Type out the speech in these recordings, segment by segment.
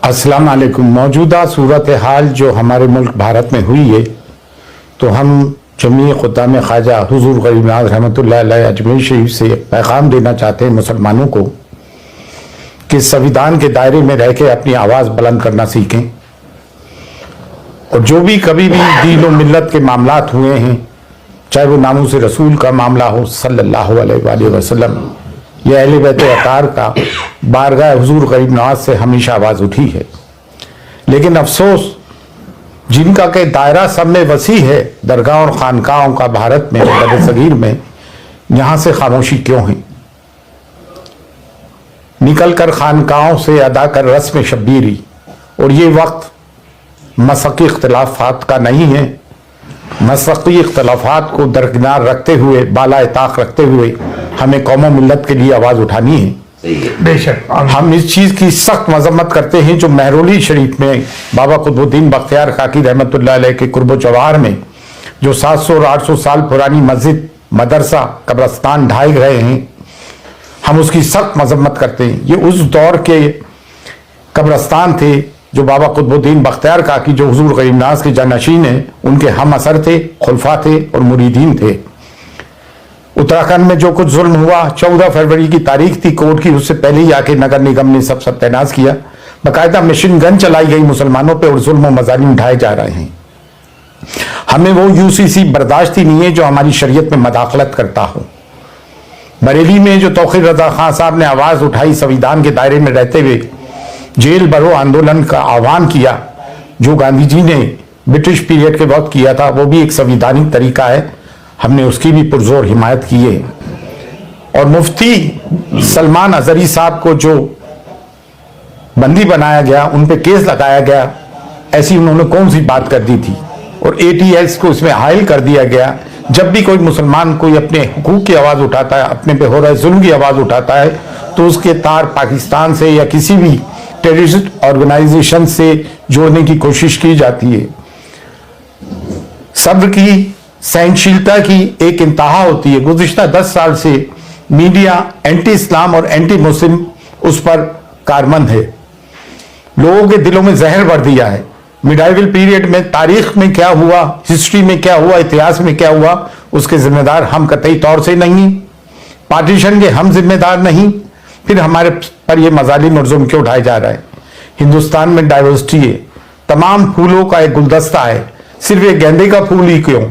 अस्सलाम वालेकुम। मौजूदा सूरत हाल जो हमारे मुल्क भारत में हुई है, तो हम जमीयत खुद्दाम ख्वाजा हुजूर गरीब नवाज रहमतुल्लाह अलैह अजमेर शरीफ से पैगाम देना चाहते हैं मुसलमानों को कि संविधान के दायरे में रह के अपनी आवाज़ बुलंद करना सीखें। और जो भी कभी भी दीन और मिल्लत के मामलात हुए हैं, चाहे वो नामूस रसूल का मामला हो सल्लल्लाहु अलैहि वसल्लम या अहले बैत अतार का, बारगाह हुजूर गरीब नवाज से हमेशा आवाज़ उठी है। लेकिन अफसोस जिनका के दायरा सब में वसी है, दरगाह और खानकाहों का भारत में बड़े सगीर में, यहाँ से खामोशी क्यों है? निकल कर खानकाहों से अदा कर रस्म शब्बीरी। और ये वक्त मसकी इख्तलाफात का नहीं है। मसकी इख्तलाफात को दरकिनार रखते हुए, बाला ताक रखते हुए हमें कौम मिल्लत के लिए आवाज़ उठानी है। बेशक हम इस चीज़ की सख्त मजम्मत करते हैं जो महरौली शरीफ में बाबा कुतुबुद्दीन बख्तियार खाकी रहमतुल्लाह अलैह के कुर्ब जवाहर में जो 700 और 800 साल पुरानी मस्जिद, मदरसा, कब्रस्तान ढाए गए हैं, हम उसकी सख्त मजम्मत करते हैं। ये उस दौर के कब्रस्तान थे जो बाबा कुतुबुद्दीन बख्तियार खाकी, जो हुजूर गरीब नवाज के जानशीन हैं, उनके हम असर थे, खुलफा थे और मुरीदीन थे। उत्तराखंड में जो कुछ जुल्म हुआ, 14 फरवरी की तारीख थी कोर्ट की, उससे पहले ही आके नगर निगम ने सब सत्यानाश किया। बाकायदा मशीन गन चलाई गई मुसलमानों पे और जुल्म और मजालिम उठाए जा रहे हैं। हमें वो यूसीसी बर्दाश्त ही नहीं है जो हमारी शरीयत में मदाखलत करता हो। बरेली में जो तौक़ीर रजा खां साहब ने आवाज़ उठाई, संविधान के दायरे में रहते हुए जेल भरो आंदोलन का आह्वान किया, जो गांधी जी ने ब्रिटिश पीरियड के वक्त किया था, वो भी एक संविधानिक तरीका है। हमने उसकी भी पुरजोर हिमायत की है। और मुफ्ती सलमान अजहरी साहब को जो बंदी बनाया गया, उन पे केस लगाया गया, ऐसी उन्होंने कौन सी बात कर दी थी? और ATS को इसमें हायल कर दिया गया। जब भी कोई मुसलमान कोई अपने हुकूक की आवाज़ उठाता है, अपने पे हो रहे जुल्म की आवाज़ उठाता है, तो उसके तार पाकिस्तान से या किसी भी टेररिस्ट ऑर्गेनाइजेशन से जोड़ने की कोशिश की जाती है। सब्र की, सहनशीलता की एक इंतहा होती है। गुज़िश्ता 10 साल से मीडिया एंटी इस्लाम और एंटी मुस्लिम उस पर कारमंद है। लोगों के दिलों में जहर भर दिया है। मिडाइवल पीरियड में तारीख में क्या हुआ, हिस्ट्री में क्या हुआ, इतिहास में क्या हुआ, उसके जिम्मेदार हम कतई तौर से नहीं। पार्टीशन के हम जिम्मेदार नहीं। फिर हमारे पर ये मजालिम और जुल्म क्यों उठाए जा रहा है? हिंदुस्तान में डाइवर्सिटी है, तमाम फूलों का एक गुलदस्ता है, सिर्फ एक गेंदे का फूल ही क्यों?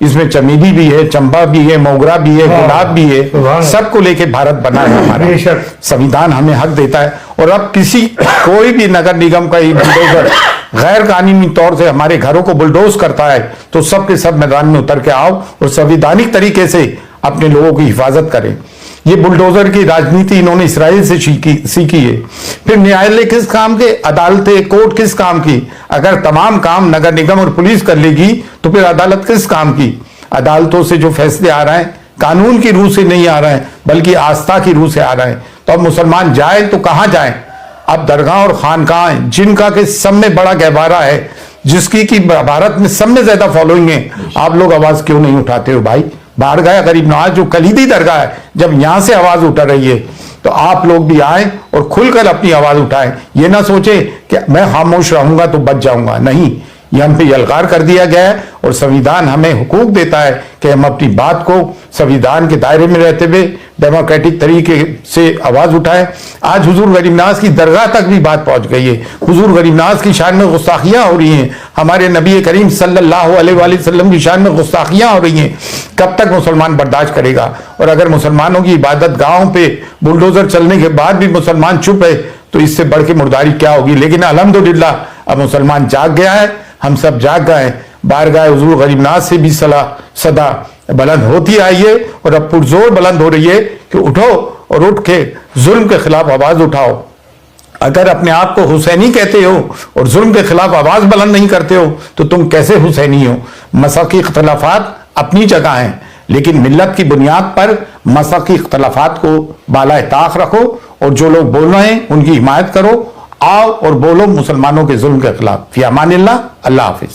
इसमें चमेली भी है, चंपा भी है, मोगरा भी है, गुलाब भी है, सबको लेके भारत बना है हमारा। संविधान हमें हक देता है। और अब किसी कोई भी नगर निगम का बुलडोजर गैर कानूनी तौर से हमारे घरों को बुलडोज करता है, तो सब के सब मैदान में उतर के आओ और संवैधानिक तरीके से अपने लोगों की हिफाजत करें। ये बुलडोजर की राजनीति इन्होंने इसराइल से सीखी है। फिर न्यायालय किस काम के, अदालतें, कोर्ट किस काम की? अगर तमाम काम नगर निगम और पुलिस कर लेगी तो फिर अदालत किस काम की? अदालतों से जो फैसले आ रहे हैं कानून की रूह से नहीं आ रहे हैं, बल्कि आस्था की रूह से आ रहे हैं। तो अब मुसलमान जाए तो कहाँ जाए? अब दरगाह और खानकाहें, जिनका के सब में बड़ा गहवारा है, जिसकी कि भारत में सब में ज्यादा फॉलोइंग है, आप लोग आवाज क्यों नहीं उठाते हो भाई? बारगाह गरीब नवाज जो कलीदी दरगाह है, जब यहां से आवाज उठ रही है तो आप लोग भी आए और खुलकर अपनी आवाज उठाएं। ये ना सोचे कि मैं खामोश रहूंगा तो बच जाऊंगा। नहीं, ये हम पे यलगार कर दिया गया है और संविधान हमें हुकूक देता है कि हम अपनी बात को संविधान के दायरे में रहते हुए डेमोक्रेटिक तरीके से आवाज उठाएं। आज हुजूर गरीब नवाज की दरगाह तक भी बात पहुंच गई है। हुजूर गरीब नवाज की शान में गुस्ताखियां हो रही हैं, हमारे नबी करीम सल्लल्लाहु अलैहि वसल्लम की शान में गुस्ताखियां हो रही हैं। कब तक मुसलमान बर्दाश्त करेगा? और अगर मुसलमानों की इबादत गाहों पे बुलडोजर चलने के बाद भी मुसलमान चुप है, तो इससे बढ़ के मुर्दारी क्या होगी? लेकिन अल्हम्दुलिल्लाह अब मुसलमान जाग गया है, हम सब जाग गए। बारगाह हुजूर गरीब नवाज से भी सदा बुलंद होती आई है और अब पुरजोर बुलंद हो रही है कि उठो और उठ के जुल्म के खिलाफ आवाज उठाओ। अगर अपने आप को हुसैनी कहते हो और जुल्म के खिलाफ आवाज बुलंद नहीं करते हो, तो तुम कैसे हुसैनी हो? मसकी इख्तलाफात अपनी जगह हैं, लेकिन मिल्लत की बुनियाद पर मसकी इख्तलाफात को बाला ताक रखो और जो लोग बोल रहे हैं उनकी हिमायत करो। आओ और बोलो मुसलमानों के जुल्म के खिलाफ। फी अमानिल्लाह। अल्लाह हाफिज।